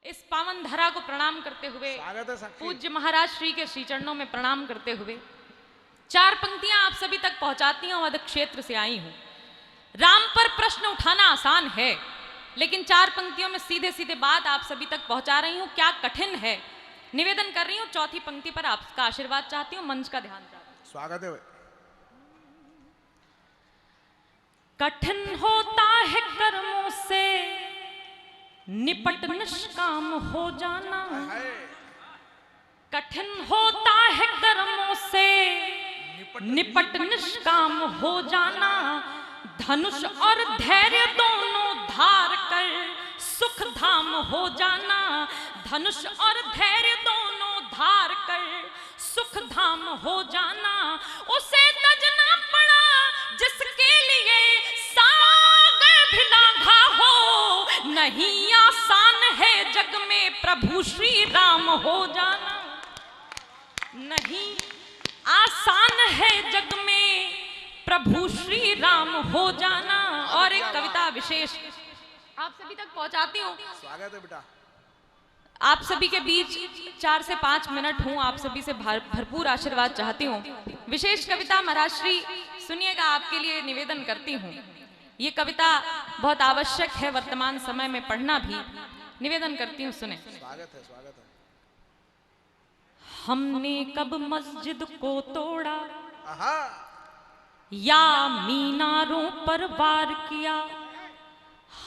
इस पावन धरा को प्रणाम करते हुए, पूज्य महाराज श्री के श्री चरणों में प्रणाम करते हुए चार पंक्तियां आप सभी तक पहुंचाती हूं। अवध क्षेत्र से आई हूं। राम पर प्रश्न उठाना आसान है, लेकिन चार पंक्तियों में सीधे सीधे बात आप सभी तक पहुंचा रही हूं। क्या कठिन है, निवेदन कर रही हूं। चौथी पंक्ति पर आपका आशीर्वाद चाहती हूं, मंच का ध्यान चाहती हूं। स्वागत है। कठिन होता है कर्मों से निपट निष्काम हो जाना, कठिन होता है कर्मों से निपट निष्काम हो जाना। धनुष और धैर्य दोनों धार कर सुख धाम हो जाना, धनुष और धैर्य दोनों धार कर सुख धाम हो जाना। उसे तजना पड़ा जिसके लिए सागर भी लांघा हो, नहीं आसान है जग में प्रभु श्री राम हो जाना, नहीं आसान है जग में प्रभु श्री राम हो जाना। और एक कविता विशेष आप सभी तक पहुंचाती हूँ। स्वागत है बेटा। आप सभी के बीच 4 से 5 मिनट हूँ, आप सभी से भरपूर आशीर्वाद चाहती हूँ। विशेष कविता महाराज श्री सुनिएगा, आपके लिए निवेदन करती हूँ। ये कविता बहुत आवश्यक है वर्तमान समय में पढ़ना भी, निवेदन करती हूँ, सुने। स्वागत है, स्वागत है। हमने कब मस्जिद को तोड़ा आहा। या मीनारों पर वार किया,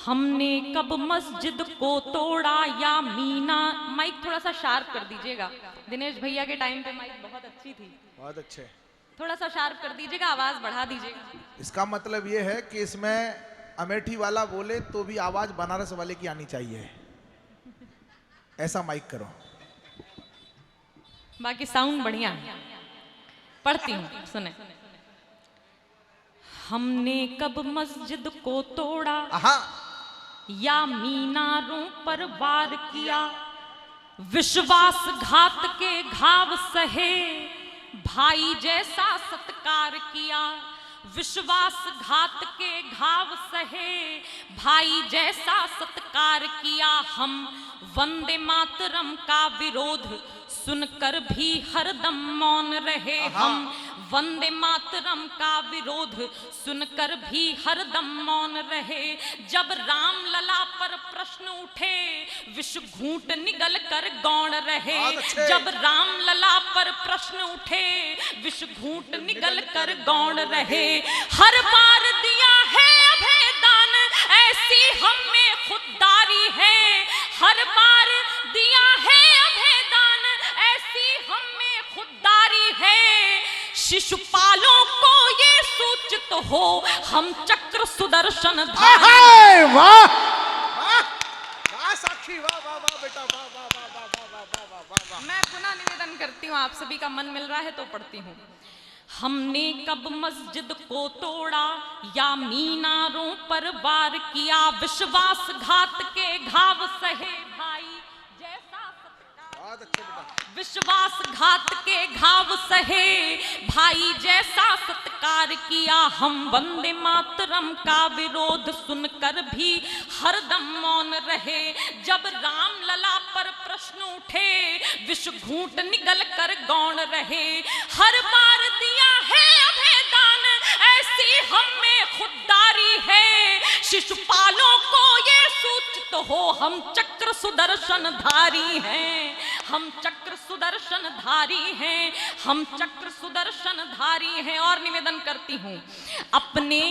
हमने कब मस्जिद को तोड़ा या मीना। माइक थोड़ा सा शार्प कर दीजिएगा, दिनेश भैया के टाइम पे माइक बहुत अच्छी थी, बहुत अच्छे। थोड़ा सा शार्प कर दीजिएगा, आवाज बढ़ा दीजिएगा। इसका मतलब ये है कि इसमें अमेठी वाला बोले तो भी आवाज बनारस वाले की आनी चाहिए, ऐसा माइक करो। बाकी साउंड बढ़िया है। पढ़ती हूँ, सुने। हमने कब मस्जिद को तोड़ा या मीनारों पर वार किया, विश्वासघात के घाव सहे भाई जैसा सत्कार किया, विश्वासघात के घाव सहे भाई जैसा सत्कार किया। हम वंदे मातरम का विरोध सुनकर भी हरदम मौन रहे, हम वंदे मातरम का विरोध सुनकर भी हरदम मौन रहे। जब राम लला पर प्रश्न उठे विष घूंट निगल कर गौण रहे, जब राम लला पर प्रश्न उठे विष घूंट निगल कर गौण रहे। हर बार दिया है अभेदान ऐसी हम में खुददारी है, हर बार दिया है अभेदान ऐसी हम में खुददारी है। शिशुपालों को ये सूचित हो हम चक्र सुदर्शन धारी। वाह वाह साक्षी, वाह वाह वाह बेटा, वाह वाह वाह वाह वाह वाह वाह वाह। मैं पुनः निवेदन करती हूँ, आप सभी का मन मिल रहा है तो पढ़ती हूँ। हमने कब मस्जिद को तोड़ा या मीनारों पर वार किया, विश्वासघात के घाव सहे भाई जैसा सत्कार, विश्वासघात के घाव सहे भाई जैसा सत्कार किया। हम वंदे मातरम का विरोध सुनकर भी हरदम मौन रहे। जब राम लला पर प्रश्न उठे विष घूंट निगल कर गौण रहे। हर बार दिया है अभेदान ऐसी हम में खुददारी है। शिशुपालों को ये सूचित हो हम चक्र सुदर्शन धारी हैं, हम चक्र सुदर्शन धारी हैं, हम चक्र सुदर्शन धारी हैं। और निवेदन करती हूं, अपने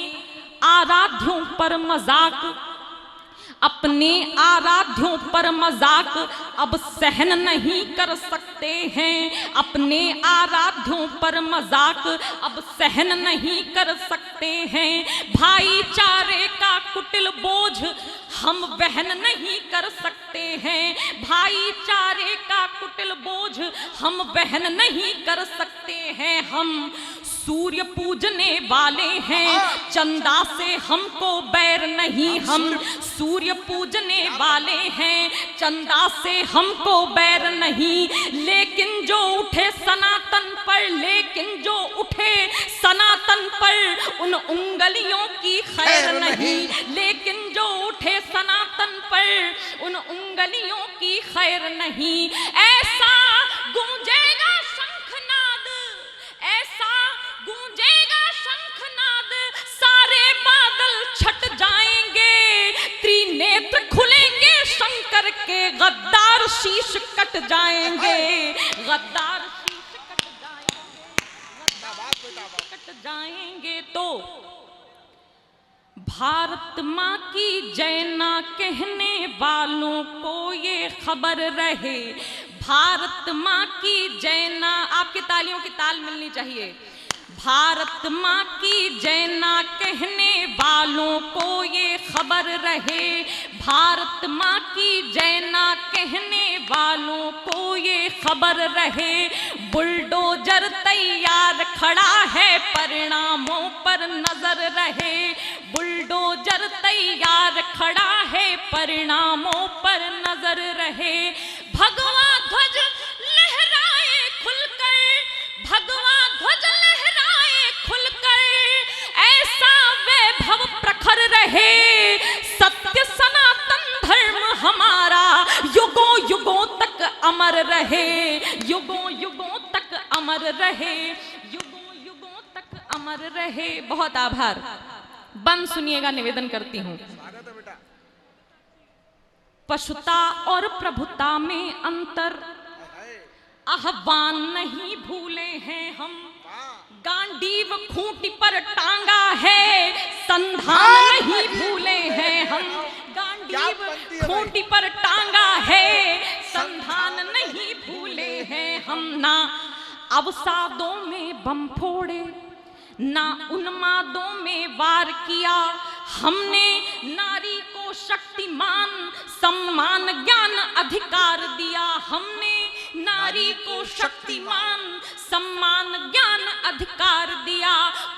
आराध्यों पर मजाक, अपने आराध्यों पर मजाक अब सहन नहीं कर सकते हैं, अपने आराध्यों पर मजाक अब सहन नहीं कर सकते हैं। भाईचारे का कुटिल बोझ हम वहन नहीं कर सकते हैं, भाईचारे का कुटिल बोझ हम वहन नहीं कर सकते हैं। हम सूर्य पूजने वाले हैं, चंदा से हमको बैर नहीं, हम सूर्य पूजने वाले हैं, चंदा से हमको बैर नहीं, लेकिन जो उठे सनातन पर, लेकिन जो उठे सनातन पर उन उंगलियों की खैर नहीं, लेकिन जो उठे सनातन पर उन उंगलियों की खैर नहीं। ऐसा गूंजेगा शंखनाद, ऐसा गूंजेगा शंखनाद, सारे बादल छट जाएंगे, त्रिनेत्र खुलेंगे शंकर के, गद्दार शीश कट जाएंगे, गद्दार शीश कट जाएंगे, गद्दार कट जाएंगे। तो भारत माँ की जय ना कहने वालों को ये खबर रहे, भारत माँ की जय ना, आपकी तालियों की ताल मिलनी चाहिए। भारत माँ की जय ना कहने वालों को ये खबर रहे, भारत माँ की जय ना कहने वालों को ये खबर रहे। बुलडोजर तैयार खड़ा है, परिणामों पर नजर रहे, बुलडोजर तैयार खड़ा है, परिणामों पर नजर रहे। भगवा ध्वज लहराए खुलकर, भगवा ध्वज लहराए खुलकर, ऐसा वैभव प्रखर रहे, सत्य सनातन धर्म हमारा युगों युगों तक अमर रहे, युगों युगों तक अमर रहे, युगों युगों तक अमर रहे। बहुत आभार। बंद सुनिएगा, निवेदन करती हूँ। पशुता और प्रभुता में अंतर, आह्वान नहीं भूले हैं हम, गांडीव खूंटी पर टांगा है, संधान नहीं भूले हैं हम, गांडीव खूंटी पर टांगा है, संधान नहीं भूले हैं हम। ना अवसादों में बम फोड़े, ना उन्मादों में वार किया, हमने नारी को शक्तिमान सम्मान ज्ञान अधिकार दिया, हमने नारी को शक्तिमान सम्मान ज्ञान अधिकार दिया।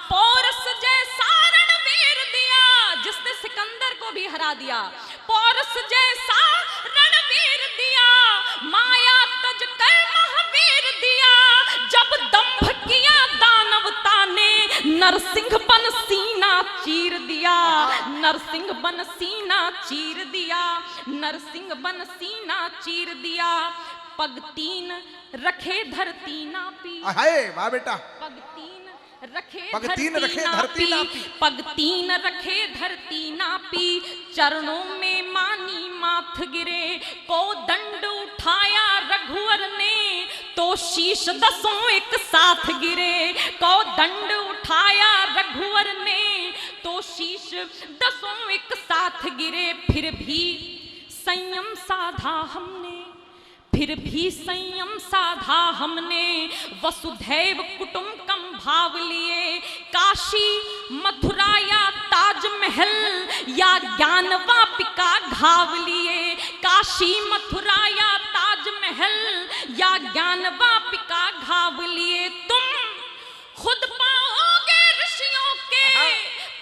पौरस जैसा रणवीर दिया, जिसने सिकंदर को भी हरा दिया, पौरस जैसा रणवीर दिया, माया तज कर महावीर दिया, जब दंभ किया दानवता ने, नरसिंह बन सीना चीर दिया, नरसिंह बन सीना चीर दिया, नरसिंह बन सीना चीर दिया। पग तीन रखे धरती नापी, वाह बेटा, पग तीन रखे धरती नापी, पग तीन रखे धरती नापी, चरणों में मानी माथ गिरे, को दंड उठाया रघुवर ने, तो शीश दसों एक साथ गिरे, को दंड उठाया रघुवर ने, तो शीश दसों एक साथ गिरे। फिर भी संयम साधा हमने, फिर भी संयम साधा हमने, वसुधैव कुटुंबकम भाव लिए, काशी मथुरा या ताजमहल या ज्ञान वापिका घाव लिए, काशी मथुरा या ताजमहल या ज्ञान वापिका घाव लिए। तुम खुद पाओगे ऋषियों के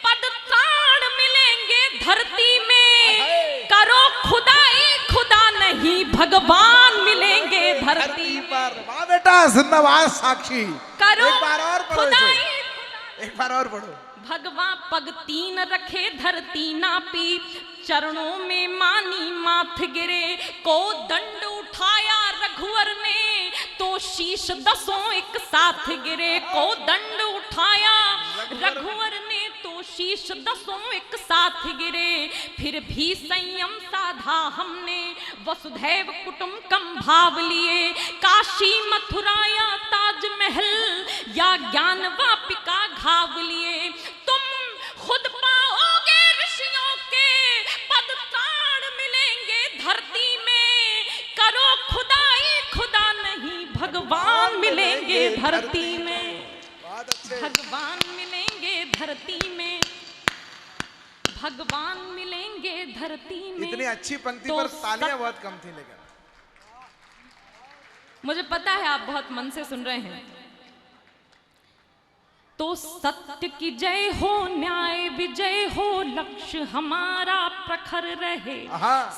पद ताड़ मिलेंगे धरती में, करो खुदाई खुदा नहीं भगवान मिलेंगे धरती पर। वाह बेटा, जिंदाबाद साक्षी। करो एक बार और पढ़ो, खुदाई, एक बार और पढ़ो। भगवान पग तीन रखे धरती नापी, चरणों में मानी माथ गिरे, को दंड उठाया रघुवर ने, तो शीश दसों एक साथ गिरे, को दंड उठाया रघुवर ने, तो शीश दसों एक साथ गिरे। फिर भी संयम साधा हमने, वसुधैव कुटुंबकम भाव लिए, काशी मथुरा या ताजमहल या ज्ञान वापिका घाव लिए। तुम खुद पाओगे ऋषियों के पद ताड़ मिलेंगे धरती में, करो खुदाई खुदा नहीं भगवान मिलेंगे धरती में, भगवान मिलेंगे धरती में, भगवान मिलेंगे धरती में। इतनी अच्छी पंक्ति पर तालियां बहुत कम थी, लेकिन मुझे पता है आप बहुत मन से सुन रहे हैं। तो सत्य की जय हो, न्याय विजय हो, लक्ष्य हमारा प्रखर रहे।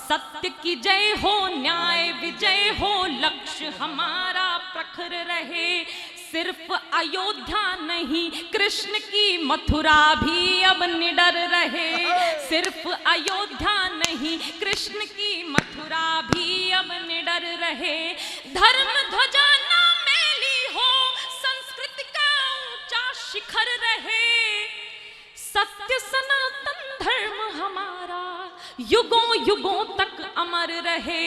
सत्य की जय हो, न्याय विजय हो, लक्ष्य हमारा प्रखर रहे। सिर्फ अयोध्या नहीं, कृष्ण की मथुरा भी अब निडर रहे। सिर्फ अयोध्या नहीं, कृष्ण की मथुरा भी अब निडर रहे। धर्म ध्वजा ना मेली हो, संस्कृति का ऊंचा शिखर रहे। सत्य सनातन धर्म हमारा युगों युगों तक अमर रहे।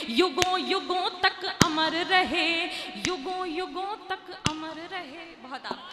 युगों युगों तक अमर रहे। युगों युगों तक अमर रहे। बहुत आप